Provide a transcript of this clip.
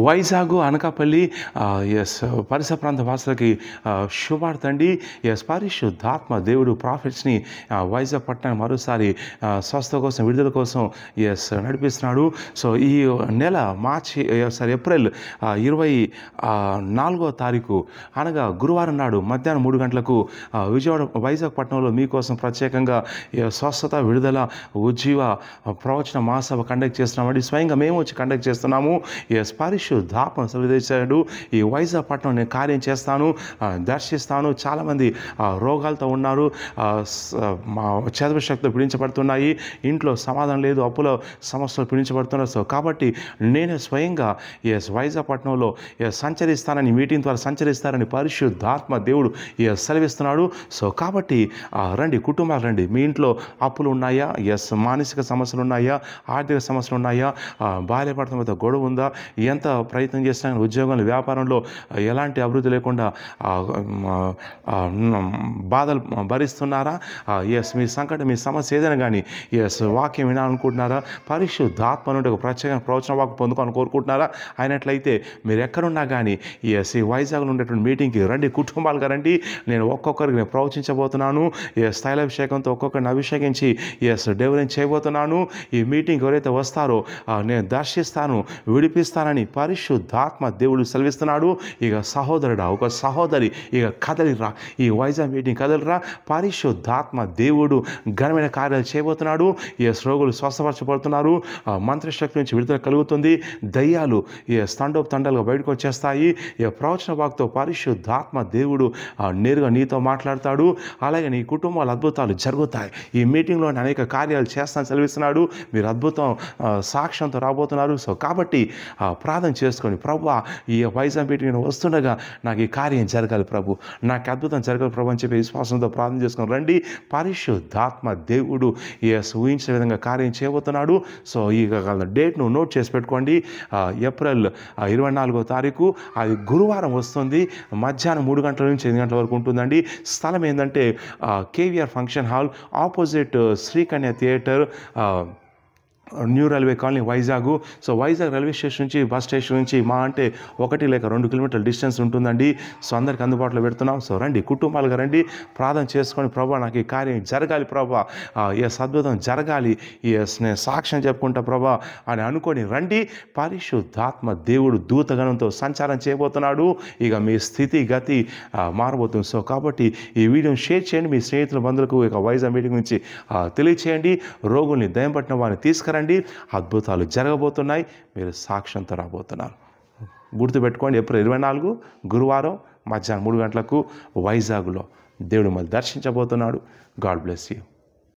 Vizag, Anakapalli yes పరిసర ప్రాంత వాసులకి శుభార్త అండి. ఎస్ పరిశుద్ధాత్మ దేవుడు ప్రాఫిట్స్ని వైజాగ్ పట్టణాన్ని మరోసారి స్వస్థ కోసం, విడుదల కోసం ఎస్ నడిపిస్తున్నాడు. సో ఈ నెల ఏప్రిల్ 24వ తారీఖు అనగా గురువారం నాడు మధ్యాహ్నం 3 గంటలకు వైజాగ్ పట్టణంలో మీకోసం ప్రత్యేకంగా స్వస్థత, విడుదల, ఉజ్జీవ ప్రవచన మహాసభ కండక్ట్ చేస్తున్నామండి. స్వయంగా మేము వచ్చి కండక్ట్ చేస్తున్నాము. ఎస్ పరిశుద్ధాత్మ సర్వదేశాడు ఈ వైజాగ్ పట్టణం నేను కార్యం చేస్తాను, దర్శిస్తాను. చాలామంది రోగాలతో ఉన్నారు, చదువు శక్తులు పీడించబడుతున్నాయి, ఇంట్లో సమాధానం లేదు, అప్పుల సమస్యలు పీడించబడుతున్నారు. సో కాబట్టి నేను స్వయంగా వైజాగ్ పట్టణంలో సంచరిస్తానని, మీటింగ్ ద్వారా సంచరిస్తారని పరిశుద్ధాత్మ దేవుడు సెలవిస్తున్నాడు. సో కాబట్టి రండి, కుటుంబాలు రండి. మీ ఇంట్లో అప్పులు ఉన్నాయా? మానసిక సమస్యలు ఉన్నాయా? ఆర్థిక సమస్యలు ఉన్నాయా? భార్యాభర్తల మధ్య గొడవ ఉందా? ఎంత ప్రయత్నం చేసినా ఉద్యోగంలో, వ్యాపారంలో ఎలాంటి అభివృద్ధి లేకుండా బాధలు భరిస్తున్నారా? మీ సంకటం, మీ సమస్య ఏదైనా కానీ వాక్యం వినాలనుకుంటున్నారా? పరిశుద్ధాత్మ నుండి ఒక ప్రత్యేక ప్రవచన వాక్యం పొందుకోవాలని కోరుకుంటున్నారా? అయినట్లయితే మీరు ఎక్కడున్నా కానీ ఈ వైజాగ్లో ఉండేటువంటి మీటింగ్కి రండి, కుటుంబాలుగా రండి. నేను ఒక్కొక్కరికి నేను ప్రవచించబోతున్నాను. స్థైలాభిషేకంతో ఒక్కొక్కరిని అభిషేకించి డెవలప్ చేయబోతున్నాను. ఈ మీటింగ్ ఎవరైతే వస్తారో నేను దర్శిస్తాను, విడిపిస్తానని పరిశుద్ధాత్మ దేవుడు సెలవిస్తున్నాడు. ఇక సహోదరుడా, ఒక సహోదరి, ఇక కదలిరా, ఈ వైజాగ్ మీటింగ్ కదలిరా. పరిశుద్ధాత్మ దేవుడు ఘనమైన కార్యాలు చేయబోతున్నాడు. రోగులు స్వస్థపరచబడుతున్నారు, మంత్రశక్తి నుంచి విడుదల కలుగుతుంది, దయ్యాలు తండోపతండాలుగా బయటకు వచ్చేస్తాయి. ప్రవచన వాక్తో పరిశుద్ధాత్మ దేవుడు నేరుగా నీతో మాట్లాడతాడు. అలాగే నీ కుటుంబాల అద్భుతాలు జరుగుతాయి. ఈ మీటింగ్లో అనేక కార్యాలు చేస్తానని సెలవిస్తున్నాడు. మీరు అద్భుతం సాక్ష్యంతో రాబోతున్నారు. సో కాబట్టి ప్రార్థన చేసుకొని, ప్రభు ఈ వైజాగ్ మీటింగ్ వస్తుండగా నాకు ఈ కార్యం జరగాలి ప్రభు, నాకు అద్భుతం జరగాలి ప్రభు అని చెప్పి విశ్వాసంతో ప్రార్థన చేసుకొని రండి. పరిశుద్ధాత్మ దేవుడు ఊహించిన విధంగా కార్యం చేయబోతున్నాడు. సో ఈ డేట్ను నోట్ చేసి పెట్టుకోండి. ఏప్రిల్ 24వ తారీఖు, అది గురువారం వస్తుంది. మధ్యాహ్నం 3 గంటల నుంచి 8 గంటల వరకు ఉంటుందండి. స్థలం ఏంటంటే KVR function hall, opposite Srikanya theatre, new railway colony, Vizag. So Vizag railway station నుంచి, బస్ స్టేషన్ నుంచి మా అంటే 1 లేక 2 కిలోమీటర్ల డిస్టెన్స్ ఉంటుందండి. సో అందరికి అందుబాటులో పెడుతున్నాం. సో రండి, కుటుంబాలుగా రండి, ప్రార్థన చేసుకొని, ప్రభా నాకు ఈ కార్యం జరగాలి ప్రభా, అద్భుతం జరగాలి, నేను సాక్ష్యం చెప్పుకుంటా ప్రభా అని అనుకొని రండి. పరిశుద్ధాత్మ దేవుడు దూతగణంతో సంచారం చేయబోతున్నాడు. ఇక మీ స్థితి గతి మారబోతుంది. సో కాబట్టి ఈ వీడియోని షేర్ చేయండి, మీ స్నేహితుల బంధువులకు ఇక వైజాగ్ మీటింగ్ నుంచి తెలియచేయండి. రోగుల్ని, దయ్యం పట్టిన వారిని తీసుకురండి. అద్భుతాలు జరగబోతున్నాయి, మీరు సాక్ష్యంతో రాబోతున్నారు. గుర్తుపెట్టుకోండి, ఏప్రిల్ 24 గురువారం మధ్యాహ్నం 3 గంటలకు వైజాగ్లో దేవుడు మళ్ళీ దర్శించబోతున్నాడు. God bless you.